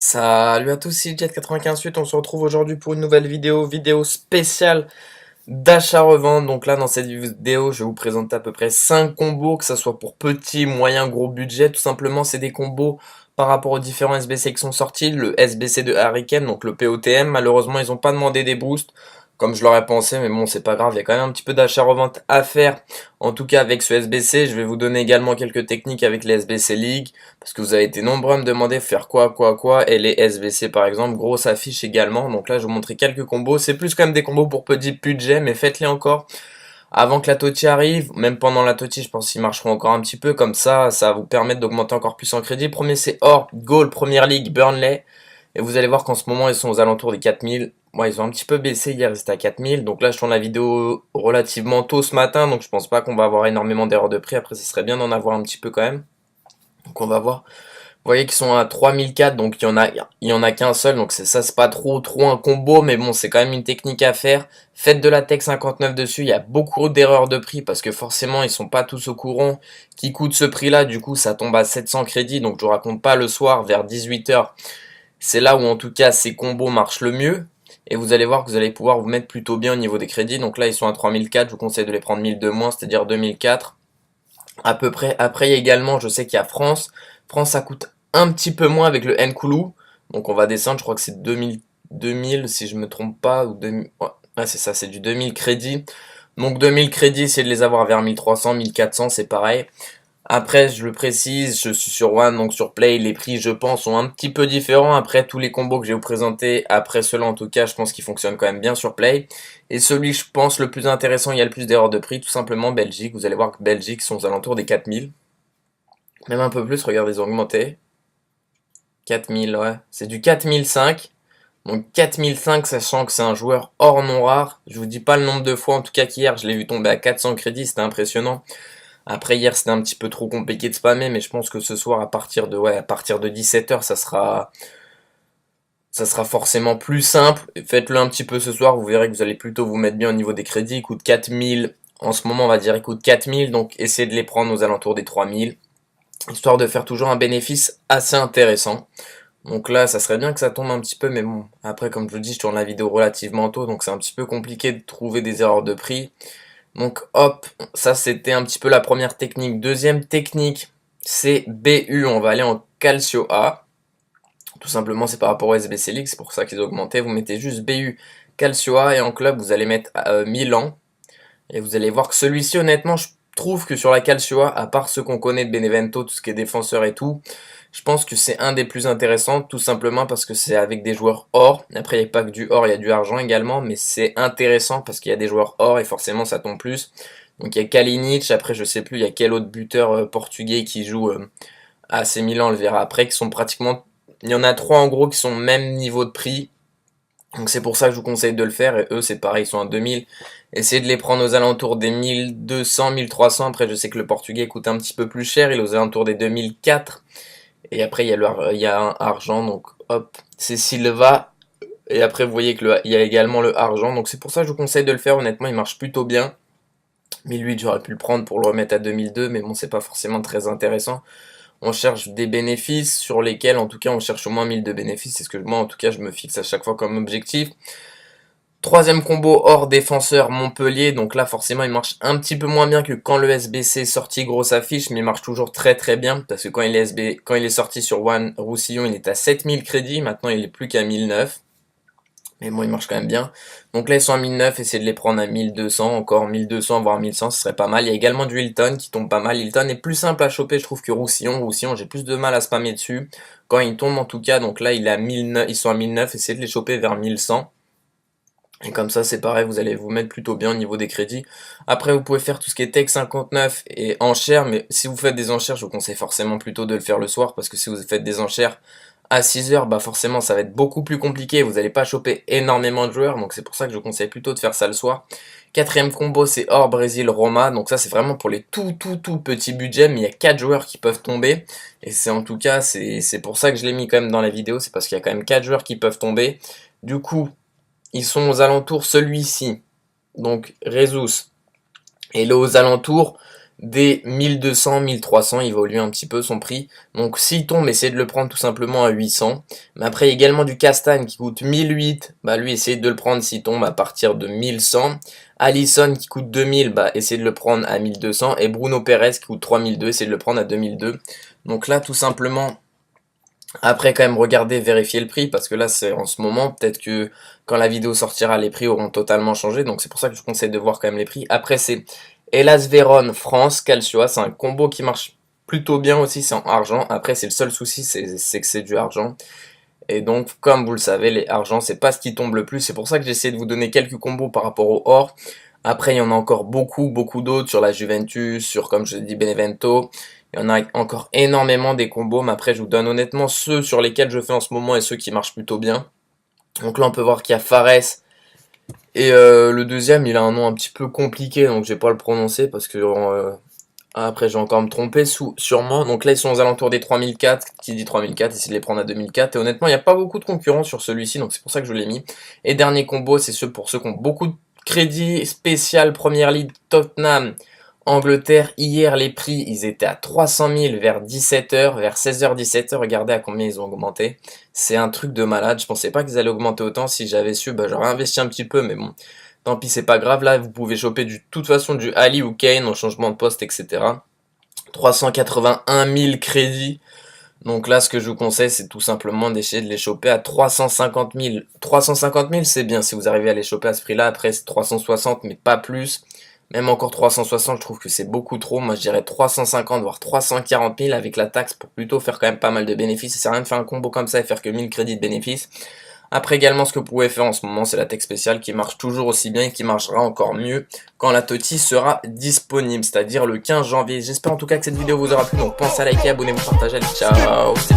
Salut à tous, c'est Jet95.8, on se retrouve aujourd'hui pour une nouvelle vidéo spéciale d'achat-revente. Donc là, dans cette vidéo, je vais vous présenter à peu près 5 combos, que ça soit pour petit, moyen, gros budget. Tout simplement, c'est des combos par rapport aux différents SBC qui sont sortis. Le SBC de Hurricane, donc le POTM, malheureusement, ils n'ont pas demandé des boosts, comme je l'aurais pensé, mais bon, c'est pas grave, il y a quand même un petit peu d'achat-revente à faire. En tout cas, avec ce SBC, je vais vous donner également quelques techniques avec les SBC League, parce que vous avez été nombreux à me demander faire quoi, et les SBC par exemple, grosse affiche également, donc là je vais vous montrer quelques combos, c'est plus quand même des combos pour petit budget, mais faites-les encore avant que la TOTI arrive, même pendant la TOTI je pense qu'ils marcheront encore un petit peu, comme ça va vous permettre d'augmenter encore plus en crédit. Premier c'est Or, Goal, Première League, Burnley, et vous allez voir qu'en ce moment ils sont aux alentours des 4000, moi ils ont un petit peu baissé hier, ils étaient à 4000, donc là je tourne la vidéo relativement tôt ce matin, donc je pense pas qu'on va avoir énormément d'erreurs de prix, après ce serait bien d'en avoir un petit peu quand même, donc on va voir. Vous voyez qu'ils sont à 3004, donc il y en a qu'un seul, donc c'est pas trop un combo, mais bon, c'est quand même une technique à faire. Faites de la Tech 59 dessus, il y a beaucoup d'erreurs de prix, parce que forcément, ils sont pas tous au courant qui coûte ce prix-là, du coup, ça tombe à 700 crédits, donc je vous raconte pas le soir, vers 18h, c'est là où en tout cas ces combos marchent le mieux, et vous allez voir que vous allez pouvoir vous mettre plutôt bien au niveau des crédits, donc là, ils sont à 3004, je vous conseille de les prendre 1000 de moins, c'est-à-dire 2004 à peu près. Après, il y a également, je sais qu'il y a France. France, ça coûte un petit peu moins avec le Nkoulou. Donc on va descendre, je crois que c'est 2000 si je me trompe pas. Ou 2000, ouais, c'est ça, c'est du 2000 crédits. Donc 2000 crédits, c'est de les avoir vers 1300, 1400, c'est pareil. Après, je le précise, je suis sur One, donc sur Play, les prix, je pense, sont un petit peu différents. Après, tous les combos que je vais vous présenter, après cela en tout cas, je pense qu'ils fonctionnent quand même bien sur Play. Et celui, je pense, le plus intéressant, il y a le plus d'erreurs de prix, tout simplement Belgique. Vous allez voir que Belgique sont aux alentours des 4000. Même un peu plus, regardez, ils ont augmenté. 4000, ouais. C'est du 4005. Donc 4005, sachant que c'est un joueur hors non rare. Je vous dis pas le nombre de fois, en tout cas qu'hier, je l'ai vu tomber à 400 crédits, c'était impressionnant. Après hier c'était un petit peu trop compliqué de spammer, mais je pense que ce soir à partir de 17h ça sera forcément plus simple. Faites-le un petit peu ce soir, vous verrez que vous allez plutôt vous mettre bien au niveau des crédits. Il coûte 4000, en ce moment on va dire il coûte 4000, donc essayez de les prendre aux alentours des 3000, histoire de faire toujours un bénéfice assez intéressant. Donc là ça serait bien que ça tombe un petit peu, mais bon, après comme je vous dis je tourne la vidéo relativement tôt, donc c'est un petit peu compliqué de trouver des erreurs de prix. Donc hop, ça c'était un petit peu la première technique. Deuxième technique, c'est BU, on va aller en Calcio A. Tout simplement c'est par rapport au SBC League, c'est pour ça qu'ils ont augmenté. Vous mettez juste BU Calcio A et en club vous allez mettre Milan. Et vous allez voir que celui-ci honnêtement je trouve que sur la Calcio A, à part ceux qu'on connaît de Benevento, tout ce qui est défenseur et tout, je pense que c'est un des plus intéressants, tout simplement parce que c'est avec des joueurs or. Après, il n'y a pas que du or, il y a du argent également, mais c'est intéressant parce qu'il y a des joueurs or et forcément ça tombe plus. Donc il y a Kalinic, après je sais plus, il y a quel autre buteur portugais qui joue à AC Milan, on le verra après, qui sont pratiquement... Il y en a trois en gros qui sont au même niveau de prix. Donc c'est pour ça que je vous conseille de le faire, et eux c'est pareil, ils sont à 2000. Essayez de les prendre aux alentours des 1200, 1300. Après je sais que le portugais coûte un petit peu plus cher, il est aux alentours des 2004. Et après, il y a un argent, donc hop, c'est Silva. Et après, vous voyez que il y a également le argent. Donc c'est pour ça que je vous conseille de le faire. Honnêtement, il marche plutôt bien. 1008, j'aurais pu le prendre pour le remettre à 2002, mais bon, c'est pas forcément très intéressant. On cherche des bénéfices sur lesquels, en tout cas, on cherche au moins 1000 de bénéfices. C'est ce que moi, en tout cas, je me fixe à chaque fois comme objectif. Troisième combo hors défenseur Montpellier, donc là forcément il marche un petit peu moins bien que quand le SBC est sorti grosse affiche, mais il marche toujours très bien, parce que quand il est sorti sur One, Roussillon il est à 7000 crédits, maintenant il est plus qu'à 1009, mais bon il marche quand même bien. Donc là ils sont à 1009, essayez de les prendre à 1200, encore 1200 voire 1100 ce serait pas mal. Il y a également du Hilton qui tombe pas mal, Hilton est plus simple à choper je trouve que Roussillon j'ai plus de mal à spammer dessus, quand il tombe en tout cas, donc là il est à 1009, ils sont à 1009, essayez de les choper vers 1100. Et comme ça, c'est pareil, vous allez vous mettre plutôt bien au niveau des crédits. Après, vous pouvez faire tout ce qui est Tech 59 et enchères, mais si vous faites des enchères, je vous conseille forcément plutôt de le faire le soir, parce que si vous faites des enchères à 6h, bah forcément, ça va être beaucoup plus compliqué, vous n'allez pas choper énormément de joueurs, donc c'est pour ça que je vous conseille plutôt de faire ça le soir. Quatrième combo, c'est Or Brésil Roma, donc ça c'est vraiment pour les tout petits budgets, mais il y a 4 joueurs qui peuvent tomber, et c'est en tout cas, c'est pour ça que je l'ai mis quand même dans la vidéo, c'est parce qu'il y a quand même 4 joueurs qui peuvent tomber. Du coup, ils sont aux alentours, celui-ci, donc Rezus, et là aux alentours Des 1200, 1300, il va évoluer un petit peu son prix. Donc s'il tombe, essayez de le prendre tout simplement à 800. Mais après, il y a également du Castagne qui coûte 1008. Bah lui, essayez de le prendre s'il tombe à partir de 1100. Alisson qui coûte 2000, bah essayez de le prendre à 1200. Et Bruno Perez qui coûte 3002, essayez de le prendre à 2002. Donc là, tout simplement, après quand même regardez, vérifier le prix, parce que là c'est en ce moment, peut-être que quand la vidéo sortira, les prix auront totalement changé. Donc c'est pour ça que je vous conseille de voir quand même les prix. Après c'est Hellas Vérone, France, Calcio, c'est un combo qui marche plutôt bien aussi, c'est en argent. Après c'est le seul souci, c'est que c'est du argent. Et donc comme vous le savez, les argents c'est pas ce qui tombe le plus. C'est pour ça que j'ai essayé de vous donner quelques combos par rapport au or. Après il y en a encore beaucoup d'autres sur la Juventus, sur comme je dis Benevento. Il y en a encore énormément des combos, mais après je vous donne honnêtement ceux sur lesquels je fais en ce moment et ceux qui marchent plutôt bien. Donc là on peut voir qu'il y a Fares. Et le deuxième, il a un nom un petit peu compliqué, donc je vais pas le prononcer parce que après je vais encore me tromper sûrement. Donc là ils sont aux alentours des 3004, qui dit 3004, essayez de les prendre à 2004. Et honnêtement, il n'y a pas beaucoup de concurrents sur celui-ci, donc c'est pour ça que je l'ai mis. Et dernier combo, c'est pour ceux qui ont beaucoup de crédit spécial Première Ligue Tottenham. Angleterre, hier les prix ils étaient à 300 000 vers 17h, vers 16h, 17h, regardez à combien ils ont augmenté. C'est un truc de malade, je pensais pas qu'ils allaient augmenter autant, si j'avais su, bah, j'aurais investi un petit peu, mais bon, tant pis c'est pas grave, là vous pouvez choper de toute façon du Ali ou Kane en changement de poste, etc. 381 000 crédits, donc là ce que je vous conseille c'est tout simplement d'essayer de les choper à 350 000. 350 000 c'est bien si vous arrivez à les choper à ce prix là, après c'est 360 mais pas plus. Même encore 360, je trouve que c'est beaucoup trop. Moi, je dirais 350, voire 340 000 avec la taxe pour plutôt faire quand même pas mal de bénéfices. Ça sert à rien de faire un combo comme ça et faire que 1000 crédits de bénéfices. Après, également, ce que vous pouvez faire en ce moment, c'est la tech spéciale qui marche toujours aussi bien et qui marchera encore mieux quand la TOTY sera disponible, c'est-à-dire le 15 janvier. J'espère en tout cas que cette vidéo vous aura plu. Donc, pensez à liker, abonnez-vous, partagez. Ciao, c'était